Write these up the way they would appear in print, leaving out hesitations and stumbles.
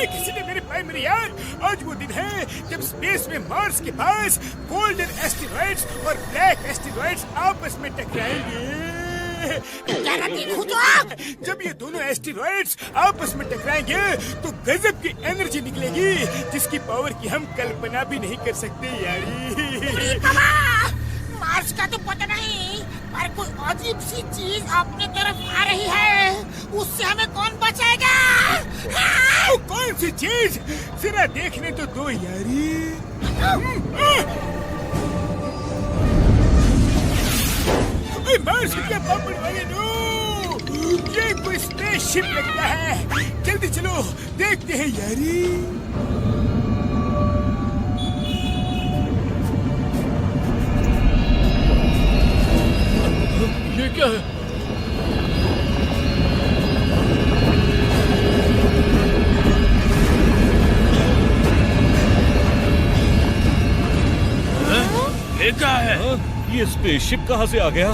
किसी ने मेरे पाए मेरे यार। आज वो दिन है जब स्पेस में मार्स के पास गोल्डन एस्टेरॉइड्स और ब्लैक एस्टेरॉइड्स आपस में टकराएंगे। जब ये दोनों एस्टेरॉइड्स आपस में टकराएंगे तो गजब की एनर्जी निकलेगी जिसकी पावर की हम कल्पना भी नहीं कर सकते यारी। मार्स का तो पता नहीं, पर कोई अजीब सी चीज अपने तरफ आ रही है। उससे हमें कौन बचाएगा? कौन सी चीज? जरा देखने तो दो यारी। मार्स के पापड़ वाले नो, ये कोई स्पेसशिप लगता है। जल्दी चलो देखते हैं यारी। ये क्या है? ये क्या है? ये स्पेसशिप कहाँ से आ गया?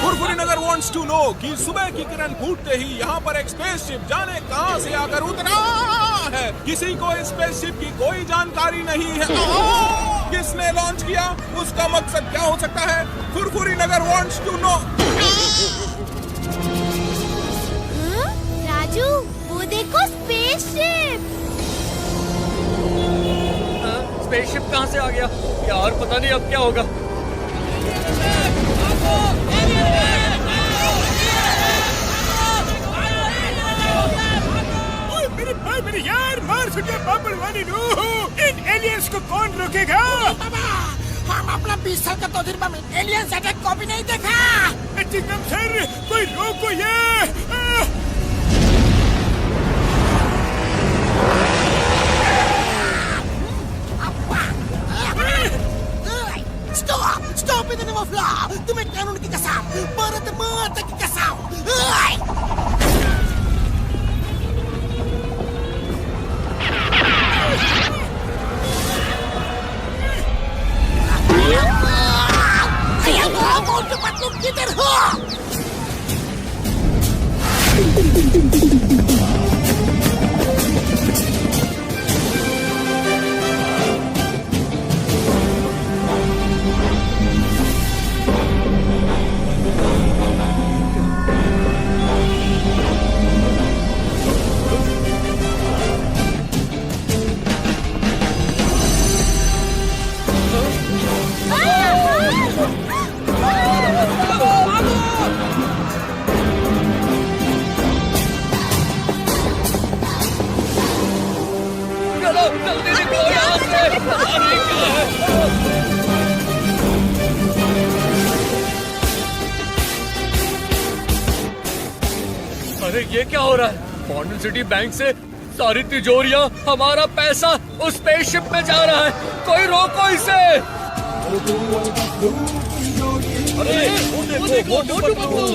फुरफुरी नगर wants to know कि सुबह की किरण फूटते ही यहाँ पर एक स्पेसशिप जाने कहाँ से आकर उतरा है। किसी को इस स्पेसशिप की कोई जानकारी नहीं है। किसने लॉन्च किया, उसका मकसद क्या हो सकता है? फुरफुरी नगर wants to know। राजू, वो देखो स्पेसशिप। स्पेसशिप कहाँ से आ गया यार? पता नहीं अब क्या होगा। मेरे भाई मेरे यार, मार्स के पापड़ वाले नो, इन एलियंस को कौन रोकेगा? हम अपना 20 साल का तजुर्बा में एलियंस अटैक को भी नहीं देखा। चिकन सर, कोई रोको ये। Stop in the name of law! तुम्हें कानून की कसम, भारत माता की कसम। तुम किधर हो? अरे ये क्या हो रहा है? मॉडर्न सिटी बैंक से सारी तिजोरियां, हमारा पैसा उस स्पेसशिप में जा रहा है। कोई रोको इसे। अरे वो देखो, मोटू पतलू।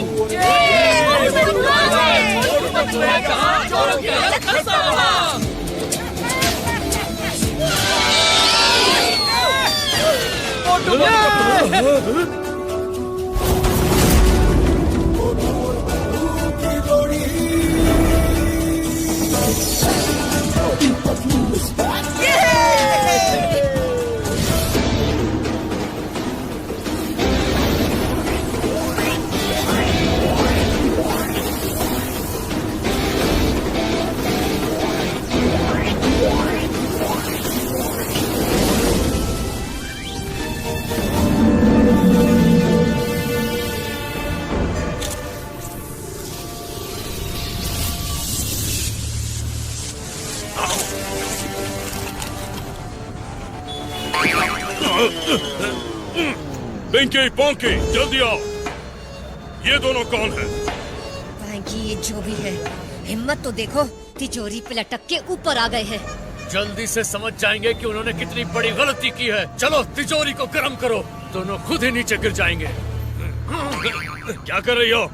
पिंकी पोंकी जल्दी आओ। ये दोनों कौन है? बैंक ये जो भी है, हिम्मत तो देखो, तिजोरी पे लटक के ऊपर आ गए हैं। जल्दी से समझ जाएंगे कि उन्होंने कितनी बड़ी गलती की है। चलो तिजोरी को गर्म करो, दोनों खुद ही नीचे गिर जाएंगे। क्या कर रही हो?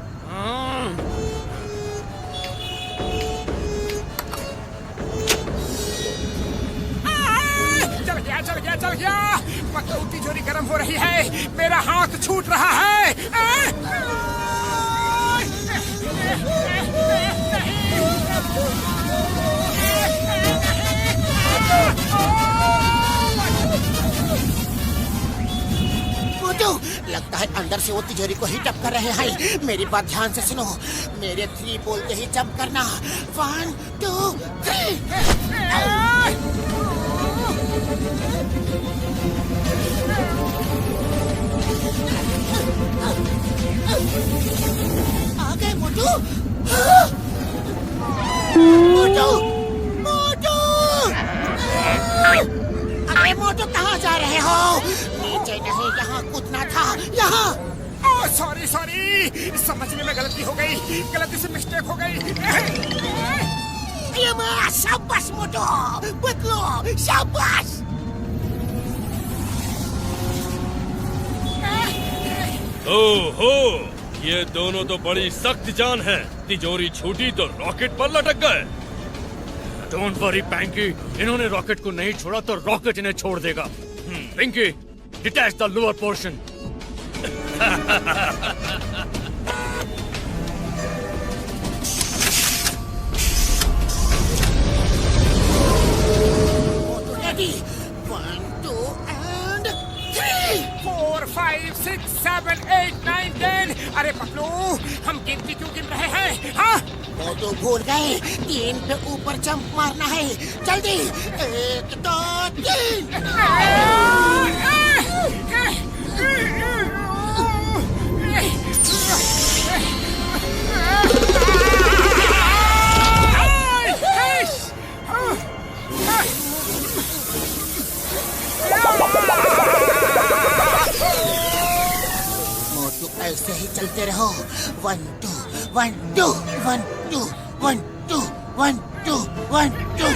चल गया। पक्का तिजोरी गर्म हो रही है, मेरा हाथ छूट रहा है। मोटू, लगता है अंदर से वो तिजोरी को ही टप कर रहे हैं। मेरी बात ध्यान से सुनो, मेरे 3 बोलते ही जंप करना। 1 2 3। आ गए मोटू। मोटू, मोटू, अरे मोटू कहाँ जा रहे हो? नीचे नहीं, यहाँ कूदना था, यहाँ। सॉरी सॉरी, समझने में गलती हो गई, गलती से मिस्टेक हो गई। ये माँ, शाबाश मोटू, बदलो, शाबाश। ओहो, ये दोनों तो बड़ी सख्त जान है। तिजोरी छूटी तो रॉकेट पर लटक गए। डोंट वरी पैंकी, इन्होंने रॉकेट को नहीं छोड़ा तो रॉकेट इन्हें छोड़ देगा। Pinky, detach the lower portion. Motu ready. 1 2 and 3। 4 5 6 7 8 9 10। अरे पकड़ो, हम गिनती क्यों गिन रहे हैं? हाँ, मोटू भूल गए, 3 पे ऊपर जंप मारना है। जल्दी, 1 2 3। मोटू ऐसे ही चलते रहो। 1 2 1 2 1 2 1 2 1 2 1 2।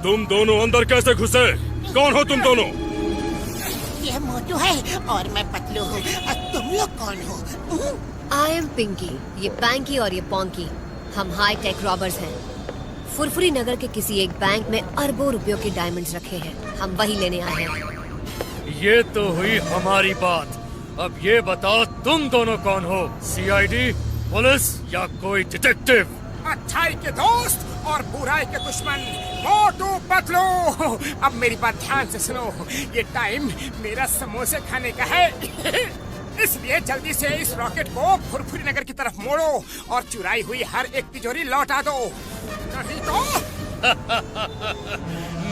तुम दोनों अंदर कैसे घुसे? कौन हो तुम दोनों? ये मोटू है और मैं पतलू हूँ। तुम लोग कौन हो? आई एम पिंकी, ये पैंकी और ये पोंकी। हम हाई टेक रॉबर्स हैं। फुरफुरी नगर के किसी एक बैंक में अरबों रुपयों के डायमंड्स रखे हैं। हम वही लेने आए हैं। ये तो हुई हमारी बात। अब ये बताओ तुम दोनों कौन हो? सीआईडी, पुलिस या कोई डिटेक्टिव? अच्छाई के दोस्त और बुराई के दुश्मन, मोटू पतलू। अब मेरी बात ध्यान से सुनो, ये टाइम मेरा समोसे खाने का है। इसलिए जल्दी से इस रॉकेट को फुरफुरी नगर की तरफ मोड़ो और चुराई हुई हर एक तिजोरी लौटा दो। नहीं तो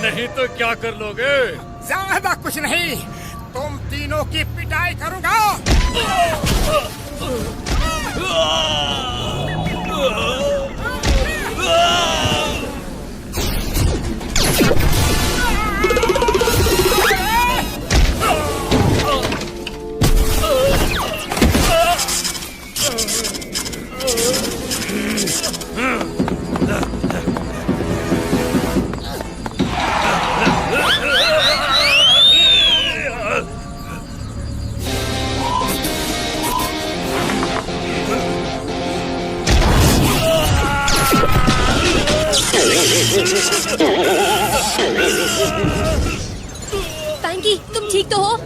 नहीं तो क्या कर लोगे? ज्यादा कुछ नहीं, तुम तीनों की पिटाई करूंगा। पैंकी, तुम ठीक तो हो?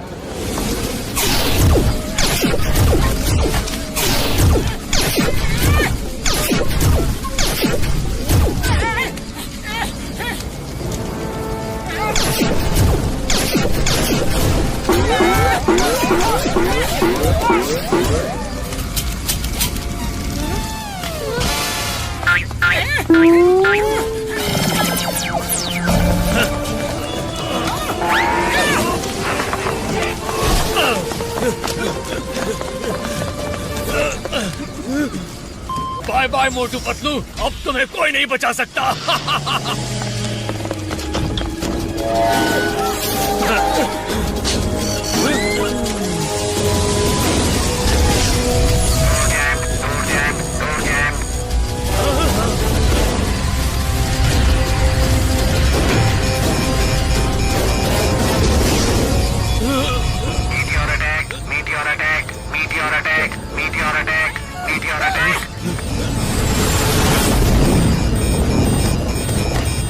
बाय बाय मोटू पतलू, अब तुम्हें कोई नहीं बचा सकता।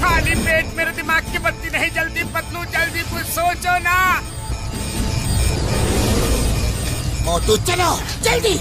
खाली पेट मेरे दिमाग की बत्ती नहीं जल्दी पतलू, जल्दी कुछ सोचो ना। मोटू चलो जल्दी।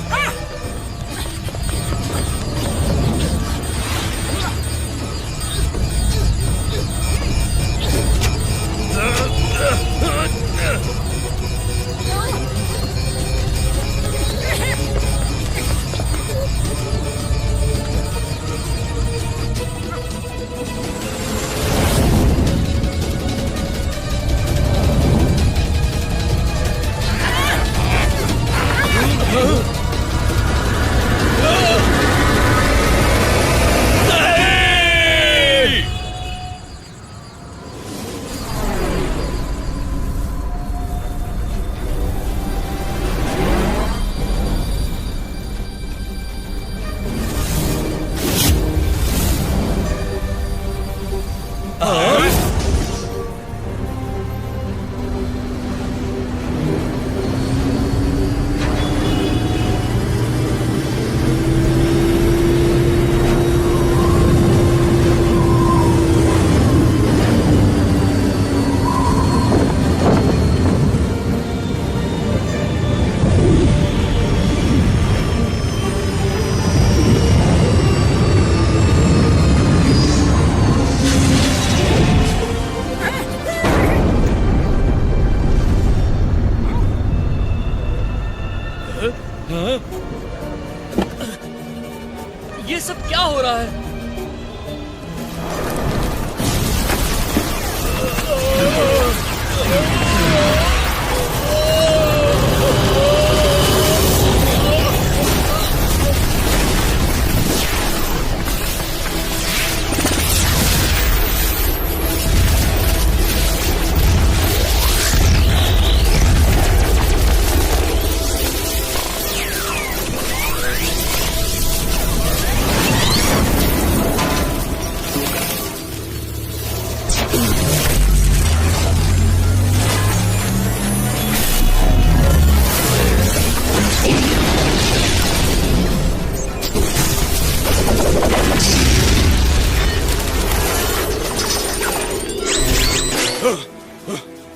ये सब क्या हो रहा है?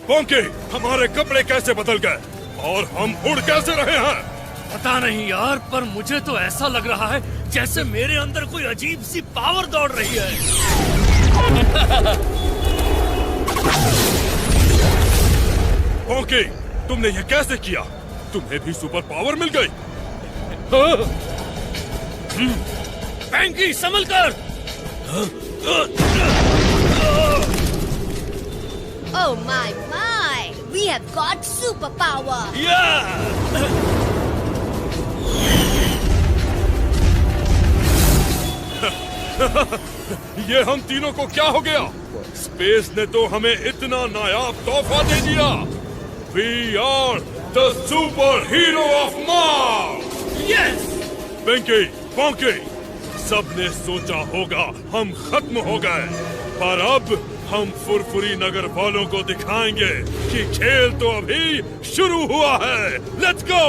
पोंकी, हमारे कपड़े कैसे बदल गए और हम उड़ कैसे रहे हैं? पता नहीं यार, पर मुझे तो ऐसा लग रहा है जैसे मेरे अंदर कोई अजीब सी पावर दौड़ रही है। पोंकी, तुमने ये कैसे किया? तुम्हें भी सुपर पावर मिल गई? पैंकी, संभल कर। Oh my! We have got superpower! ये हम तीनों को क्या हो गया? स्पेस ने तो हमें इतना नायाब तोहफा दे दिया। We are the super hero of Mars! Yes! Pinky, Ponky, सबने सोचा होगा हम खत्म हो गए, पर अब हम फुरफुरी नगर वालों को दिखाएंगे कि खेल तो अभी शुरू हुआ है। Let's go!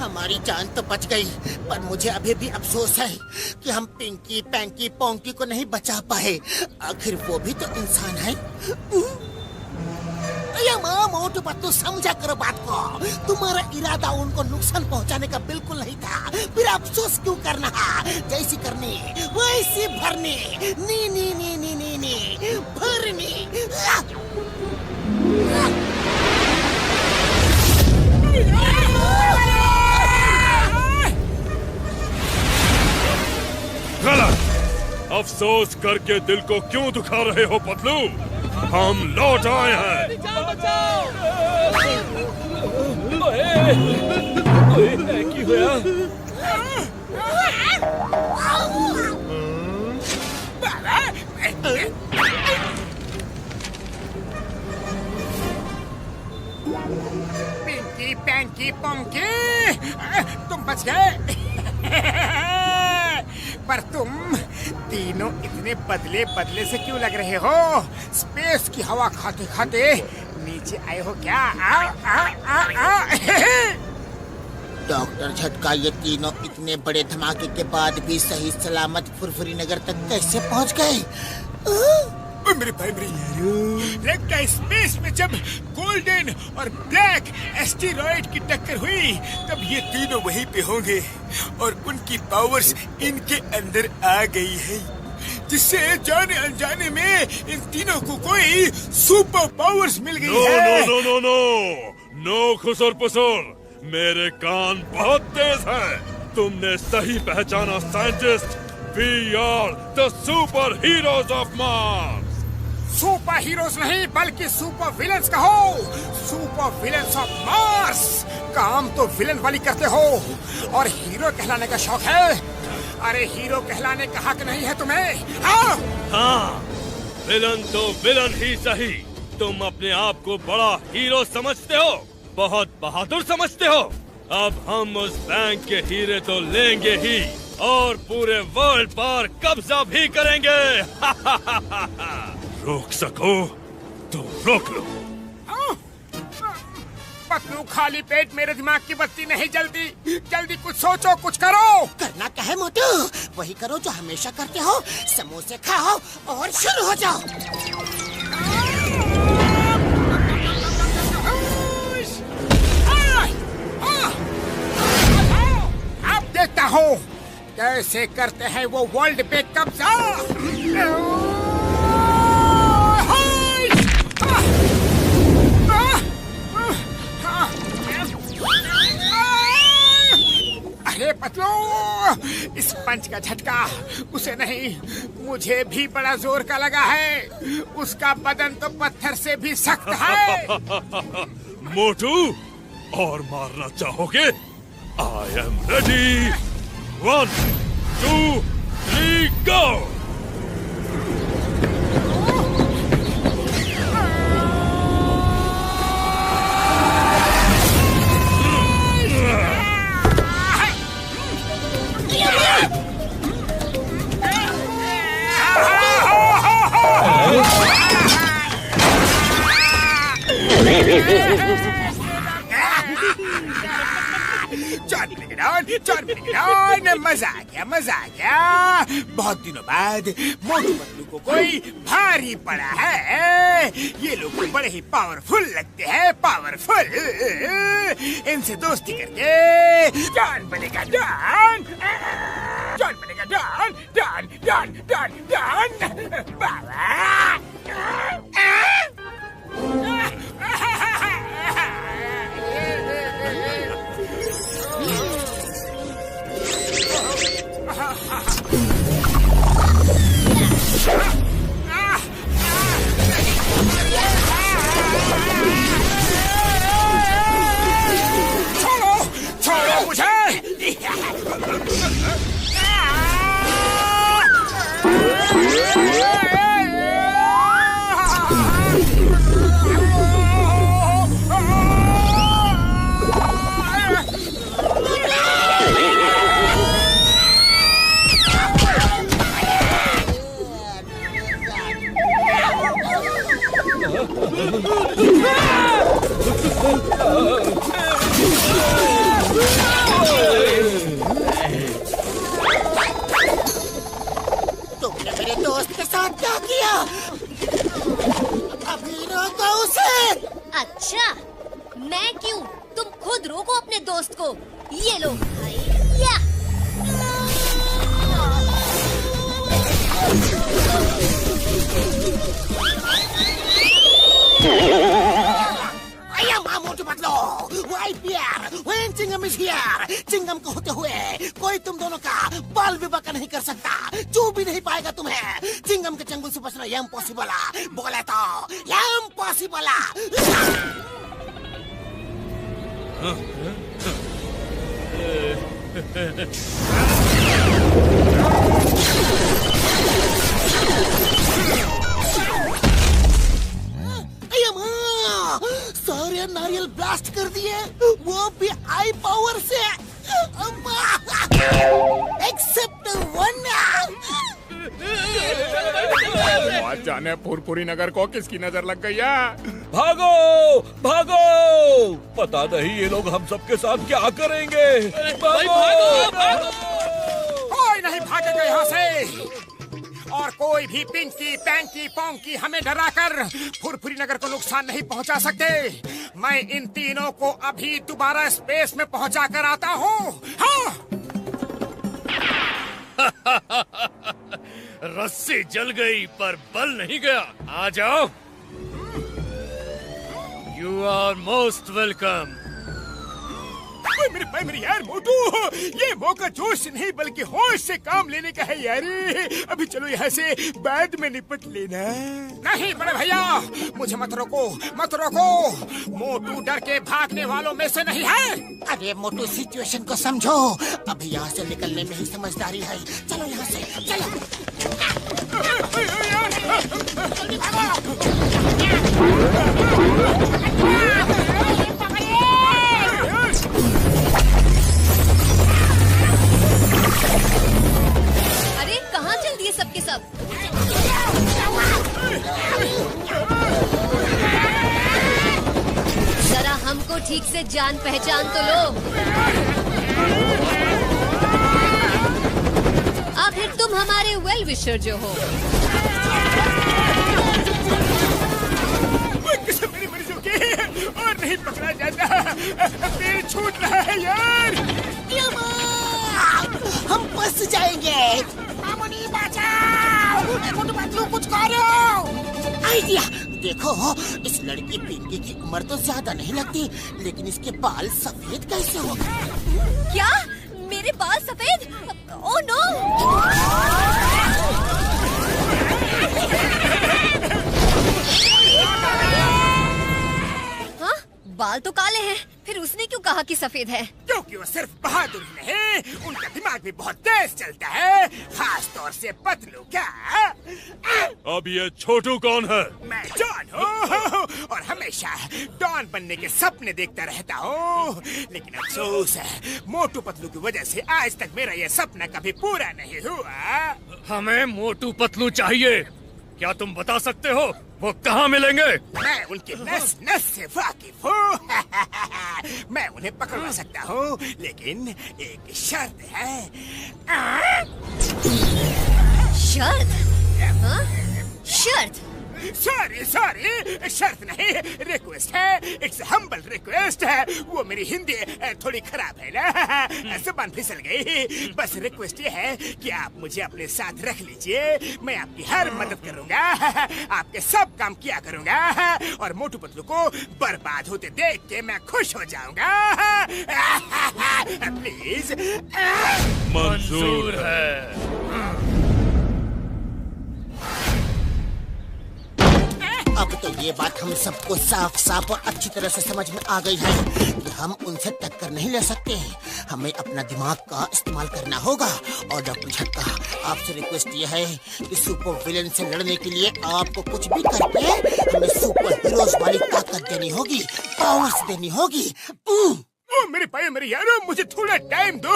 हमारी जान तो बच गई, पर मुझे अभी भी अफसोस है कि हम पिंकी, पैंकी, पोंकी को नहीं बचा पाए। आखिर वो भी तो इंसान है। मोटू पतलू समझा करो बात को। तुम्हारा इरादा उनको नुकसान पहुंचाने का बिल्कुल नहीं था, फिर अफसोस क्यों करना? जैसी करनी वैसी भरनी। नी नी नी नी नी नी भरनी। गलत। अफसोस करके दिल को क्यों दुखा रहे हो पतलू? हम लौट आए हैं। की होया? पिंकी पैंकी पंकी, तुम बच गए। पर तुम तीनों इतने बदले बदले से क्यों लग रहे हो? स्पेस की हवा खाते खाते नीचे आए हो क्या? डॉक्टर झटका, ये तीनों इतने बड़े धमाके के बाद भी सही सलामत फुरफुरी नगर तक कैसे पहुंच गए? मेरे भाई लगता है स्पेस में जब गोल्डन और ब्लैक एस्टेरॉइड की टक्कर हुई तब ये तीनों वहीं पे होंगे और उनकी पावर्स इनके अंदर आ गई है, जिससे जाने अनजाने में इन तीनों को कोई सुपर पावर्स मिल गई है। No no no no no खुसर पुसर, मेरे कान बहुत तेज हैं। तुमने सही पहचाना scientist. We are the super heroes of Mars. Super heroes नहीं बल्कि सुपर विलन्स कहो। Super villains of Mars. काम तो विलन वाली करते हो और हीरो कहलाने का शौक है। अरे हीरो कहलाने का हक नहीं है तुम्हें? हाँ, विलन तो विलन ही सही। तुम अपने आप को बड़ा हीरो समझते हो, बहुत बहादुर समझते हो। अब हम उस बैंक के हीरे तो लेंगे ही और पूरे वर्ल्ड पर कब्जा भी करेंगे। रोक सको तो रोक लो। पतलू, खाली पेट मेरे दिमाग की बत्ती नहीं जलती। जल्दी कुछ सोचो, कुछ करो। करना क्या है मोटू? वही करो जो हमेशा करते हो। समोसे खाओ और शुरू हो जाओ। अब देखता हूँ कैसे करते हैं वो वर्ल्ड पे कब्जा। अरे पतलू, इस पंच का झटका उसे नहीं मुझे भी बड़ा जोर का लगा है। उसका बदन तो पत्थर से भी सख्त है। मोटू, और मारना चाहोगे? I am ready. 1, 2, 3, go! चौन मजा आ गया, मजा आ गया। बहुत दिनों बाद मोटू पतलू को कोई भारी पड़ा है। ये लोग बड़े ही पावरफुल लगते हैं, पावरफुल। इनसे दोस्ती करके डॉन बनेगा डॉन। डॉन बनेगा don, don don don don. बाबा छोड़ो, छोड़ो मुझे। तुमने मेरे दोस्त के साथ क्या किया? अभी रोको उसे। अच्छा, मैं क्यों? तुम खुद रोको अपने दोस्त को। ये लो। या। मोटू पतलू, वाई पियर, when Chingum is here, Chingum को होते हुए कोई तुम दोनों का बाल भी बाका नहीं कर सकता, चू भी नहीं पाएगा तुम्हें। चिंगम के चंगुल से बचना ये इम्पॉसिबल है, बोले तो ये इम्पॉसिबल सारे नारियल ब्लास्ट कर दिए, वो भी आई पावर से, एक्सेप्ट वन। आज जाने फुरफुरी नगर को किसकी नजर लग गई है। भागो भागो, पता नहीं ये लोग हम सबके साथ क्या करेंगे। भागो। कोई नहीं भागेगा यहाँ से, और कोई भी पिंकी पैंकी पोंकी हमें डराकर फुरफुरी नगर को नुकसान नहीं पहुंचा सकते। मैं इन तीनों को अभी दोबारा स्पेस में पहुंचा कर आता हूँ। हाँ। रस्सी जल गई पर बल नहीं गया। आ जाओ। You are most welcome. मेरे भाई मेरे यार मोटू, ये मौका जोश से नहीं बल्कि होश से काम लेने का है यार। अभी चलो यहाँ से बाद में निपट लेना। नहीं बड़े भैया, मुझे मत रोको मत रोको। मोटू डर के भागने वालों में से नहीं है। अरे मोटू, सिचुएशन को समझो, अभी यहाँ से निकलने में ही समझदारी है। चलो यहाँ से, चलो। अरे कहाँ चल दिए सबके सब? जरा हमको ठीक से जान पहचान तो लो। आखिर तुम हमारे वेल विशर जो हो। मेरी मर्जी के और नहीं पकड़ा जाता, पेड़ छूट रहा है यार। हम फंस जाएंगे। मामूनी बचाओ, मोटू पतलू कुछ करो। आइडिया देखो, इस लड़की पिंकी की उम्र तो ज्यादा नहीं लगती, लेकिन इसके बाल सफेद कैसे हो गए? क्या मेरे बाल सफेद? Oh no! हाँ, बाल तो काले हैं, फिर उसने क्यों कहा कि सफेद है? क्योंकि वो सिर्फ बहादुर नहीं, उनका दिमाग भी बहुत तेज चलता है, खास तौर से पतलू का। अब ये छोटू कौन है? मैं डॉन हूँ और हमेशा डॉन बनने के सपने देखता रहता हूँ, लेकिन अफसोस है मोटू पतलू की वजह से आज तक मेरा ये सपना कभी पूरा नहीं हुआ। हमें मोटू पतलू चाहिए। क्या तुम बता सकते हो वो कहाँ मिलेंगे? मैं उनके नस नस से वाकिफ हूँ। मैं उन्हें पकड़वा सकता हूँ, लेकिन एक शर्त है। शर्त? हाँ? शर्त? सॉरी सॉरी, शर्त नहीं, रिक्वेस्ट है। इट्स हम्बल रिक्वेस्ट है। वो मेरी हिंदी थोड़ी खराब है ना, जुबान फिसल गई। बस रिक्वेस्ट ये है कि आप मुझे अपने साथ रख लीजिए। मैं आपकी हर मदद करूंगा, आपके सब काम किया करूंगा, और मोटू पतलू को बर्बाद होते देख के मैं खुश हो जाऊंगा। प्लीज। मंजूर है। अब तो ये बात हम सबको साफ साफ और अच्छी तरह से समझ में आ गई है कि हम उनसे टक्कर नहीं ले सकते। हमें अपना दिमाग का इस्तेमाल करना होगा। और डॉक्टर झटका, आपसे रिक्वेस्ट ये है कि सुपर विलेन से लड़ने के लिए आपको कुछ भी करके हमें सुपर हीरोज वाली ताकत देनी होगी, पावर्स देनी होगी। ओ मेरे भाई मेरे यारों, मुझे थोड़ा टाइम दो,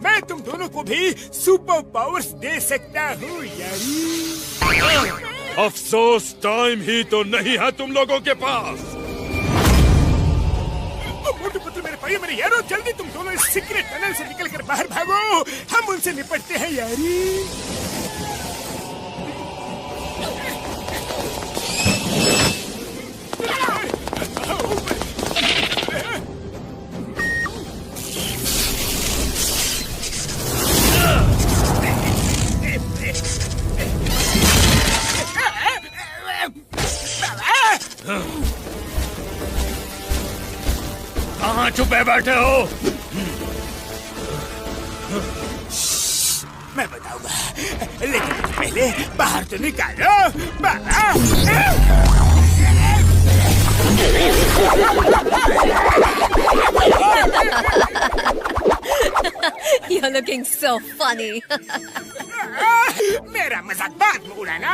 मैं तुम दोनों को भी सुपर पावर्स दे सकता हूँ यारी। अफसोस टाइम ही तो नहीं है तुम लोगों के पास। मोटू पतलू मेरे भाई मेरे यारों, जल्दी तुम दोनों इस सीक्रेट टनल से निकलकर बाहर भागो, हम उनसे निपटते हैं यारी। छुपे बैठे हो? मैं बताऊंगा, लेकिन पहले बाहर तो निकालो। बाहर। You're looking so funny. मेरा मजाक बाद में उड़ाना।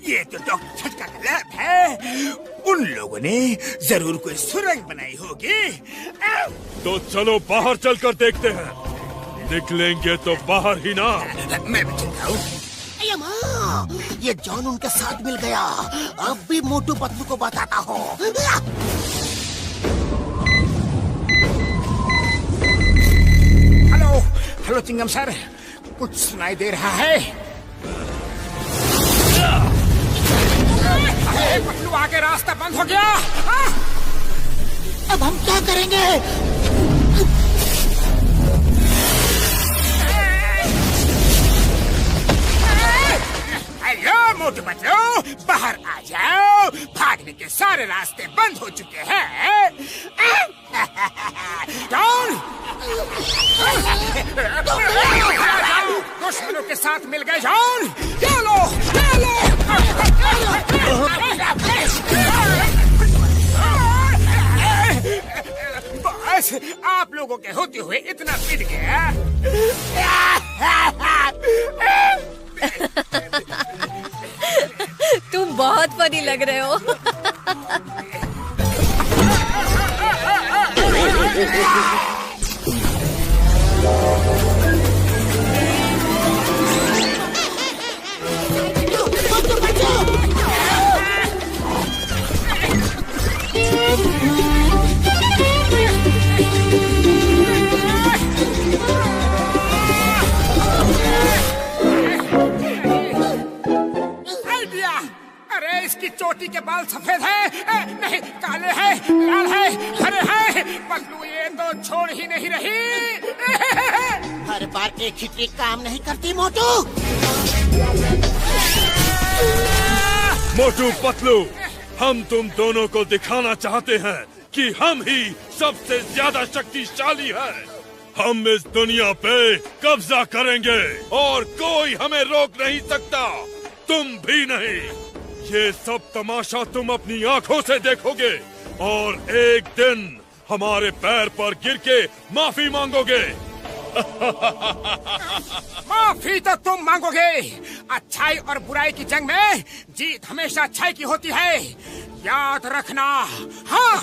ये तो डॉक्टर छट का क्लब है। उन लोगों ने जरूर कोई सुरंग बनाई होगी। तो चलो बाहर चलकर देखते हैं। निकलेंगे तो बाहर ही ना। मैं भी चलता हूँ। ये जॉन उनके साथ मिल गया। अब भी मोटू पतलू को बताता हूँ। हेलो हेलो चिंगम सर, कुछ सुनाई दे रहा है? अरे पतलू, आगे रास्ता बंद हो गया। अब हम क्या करेंगे? हेलो मोटू पतलू, बाहर आ जाओ। भागने के सारे रास्ते बंद हो चुके हैं। जॉन, दुश्मनों के साथ मिल गए। जॉन, चलो चलो। बस आप लोगों के होते हुए इतना पिट गया। तुम बहुत फनी लग रहे हो। आइडिया! अरे इसकी चोटी के बाल सफेद है, नहीं काले हैं, लाल है, हरे हैं। पतलू ये तो छोड़ ही नहीं रही। हर बार एक ही ट्रिक काम नहीं करती मोटू। मोटू पतलू, हम तुम दोनों को दिखाना चाहते हैं कि हम ही सबसे ज्यादा शक्तिशाली हैं। हम इस दुनिया पे कब्जा करेंगे और कोई हमें रोक नहीं सकता, तुम भी नहीं। ये सब तमाशा तुम अपनी आंखों से देखोगे और एक दिन हमारे पैर पर गिर के माफी मांगोगे। माफी तो तुम मांगोगे। अच्छाई और बुराई की जंग में जीत हमेशा अच्छाई की होती है, याद रखना। हाँ।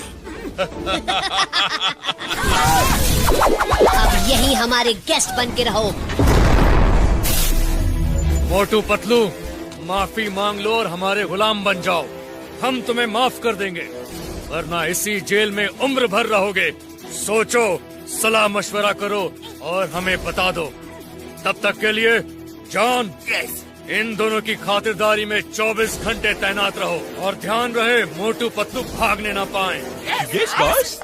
अब यही हमारे गेस्ट बन के रहो। मोटू पतलू, माफी मांग लो और हमारे गुलाम बन जाओ। हम तुम्हें माफ कर देंगे, वरना इसी जेल में उम्र भर रहोगे। सोचो, सलाह मशवरा करो और हमें बता दो। तब तक के लिए जॉन, इन दोनों की खातिरदारी में 24 घंटे तैनात रहो और ध्यान रहे मोटू पतलू भागने ना पाएं। Yes boss.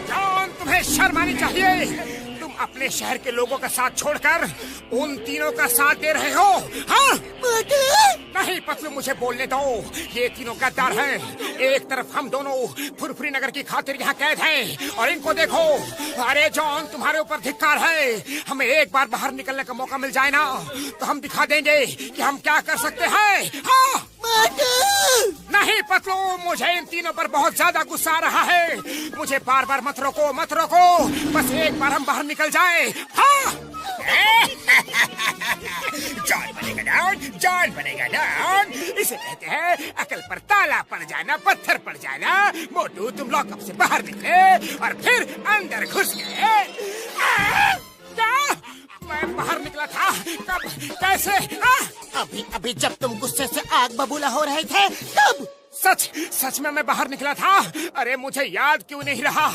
जॉन, तुम्हें शर्म आनी चाहिए। तुम अपने शहर के लोगों का साथ छोड़कर उन तीनों का साथ दे रहे हो। हाँ? नहीं पतलू, मुझे बोलने दो। ये तीनों गद्दार हैं। एक तरफ हम दोनों फुरफुरी नगर की खातिर यहाँ कैद हैं और इनको देखो। अरे जॉन, तुम्हारे ऊपर धिक्कार है। हमें एक बार बाहर निकलने का मौका मिल जाए ना, तो हम दिखा देंगे कि हम क्या कर सकते हैं। हाँ? नहीं पतलू, मुझे इन तीनों पर बहुत ज्यादा गुस्सा आ रहा है। मुझे बार बार मत रोको, मत रोको। बस एक बार हम बाहर निकल जाए। हाँ? जॉन बनेगा डॉन, जॉन बनेगा डॉन। इसे कहते हैं अकल पर ताला पड़ जाना, पत्थर पड़ जाना। मोटू, तुम लॉकअप से बाहर निकले और फिर अंदर घुस गए। क्या? मैं बाहर निकला था? कब? कैसे? अभी अभी जब तुम गुस्से से आग बबूला हो रहे थे तब। सच सच में मैं बाहर निकला था। अरे मुझे याद क्यों नहीं रहा?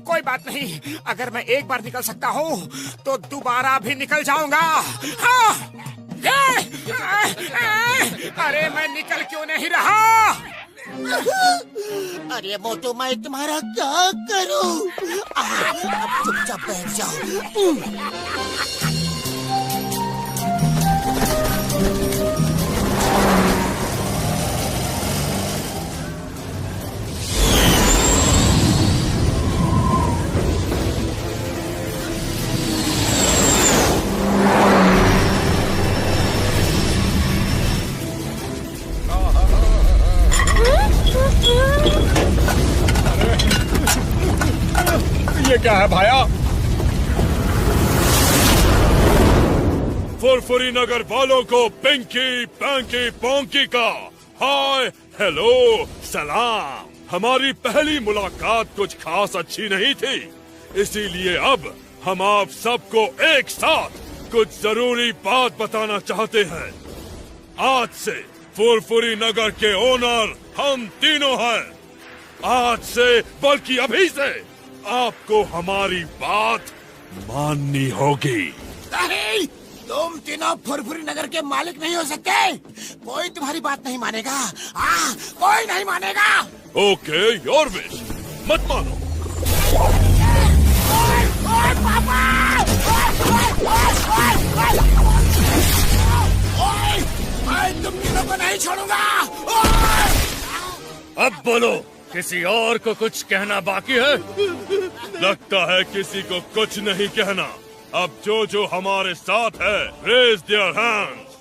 कोई बात नहीं, अगर मैं एक बार निकल सकता हूँ तो दोबारा भी निकल जाऊंगा। हाँ। अरे मैं निकल क्यों नहीं रहा? अरे मोटू, मैं तुम्हारा क्या करूं? अब चुपचाप बैठ जाओ। ये क्या है भाया? फुरफुरी नगर वालों को पिंकी पैंकी पोंकी का हाय हेलो सलाम। हमारी पहली मुलाकात कुछ खास अच्छी नहीं थी, इसीलिए अब हम आप सबको एक साथ कुछ जरूरी बात बताना चाहते हैं। आज से फुरफुरी नगर के ओनर हम तीनों हैं। आज से बल्कि अभी से आपको हमारी बात माननी होगी। नहीं, तुम तीनों फुरफुरी नगर के मालिक नहीं हो सकते। कोई तुम्हारी बात नहीं मानेगा। कोई नहीं मानेगा। ओके योर विश, मत मानो। ओए पापा! ओए, मैं तुम तीनों को नहीं छोड़ूंगा। अब बोलो, किसी और को कुछ कहना बाकी है? लगता है किसी को कुछ नहीं कहना। अब जो हमारे साथ है, रेज देयर हैंड्स।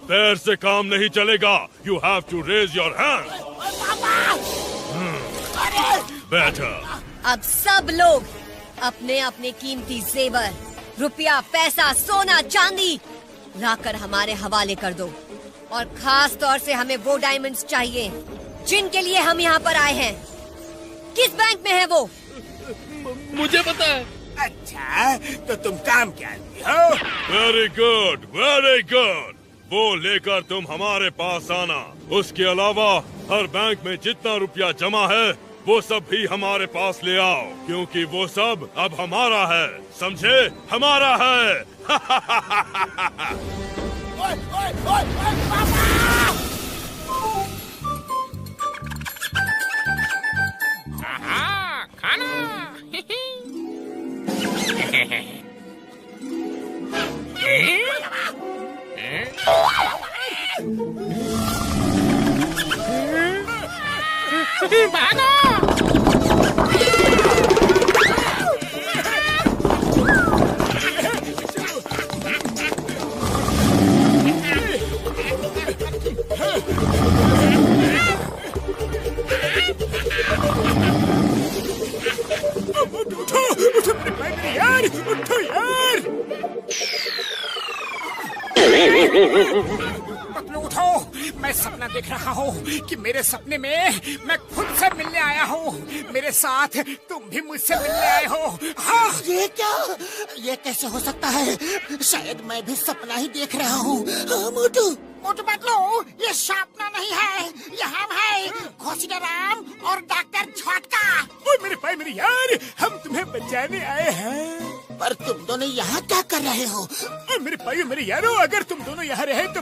पैर से काम नहीं चलेगा। You have to raise your hands. बैठो। अब सब लोग अपने अपने कीमती जेवर, रुपया, पैसा, सोना, चांदी लाकर हमारे हवाले कर दो। और खास तौर से हमें वो डायमंड्स चाहिए जिनके लिए हम यहाँ पर आए हैं। किस बैंक में है वो? मुझे पता है। अच्छा, तो तुम काम क्या हो? Very good, very good. वो लेकर तुम हमारे पास आना। उसके अलावा हर बैंक में जितना रुपया जमा है वो सब भी हमारे पास ले आओ, क्योंकि वो सब अब हमारा है, समझे? हमारा है। ओए, ओए, ओए, ओए, पापा! खाना। उठो यार! पतलू उठो, मैं सपना देख रहा हूँ कि मेरे सपने में मैं खुद से मिलने आया हूँ। मेरे साथ तुम भी मुझसे मिलने आए हो। हाँ, ये क्या? ये कैसे हो सकता है? शायद मैं भी सपना ही देख रहा हूँ। मोटू मोटू पतलू, ये सपना नहीं है, ये हम है, घोसीदा राम और डॉक्टर छोटका। ओए मेरे भाई, मेरे यार, हम तुम्हें बचाने आए हैं। पर तुम दोनों यहाँ क्या कर रहे हो? ओए मेरे भाई, मेरे यारो, अगर तुम दोनों यहाँ रहे तो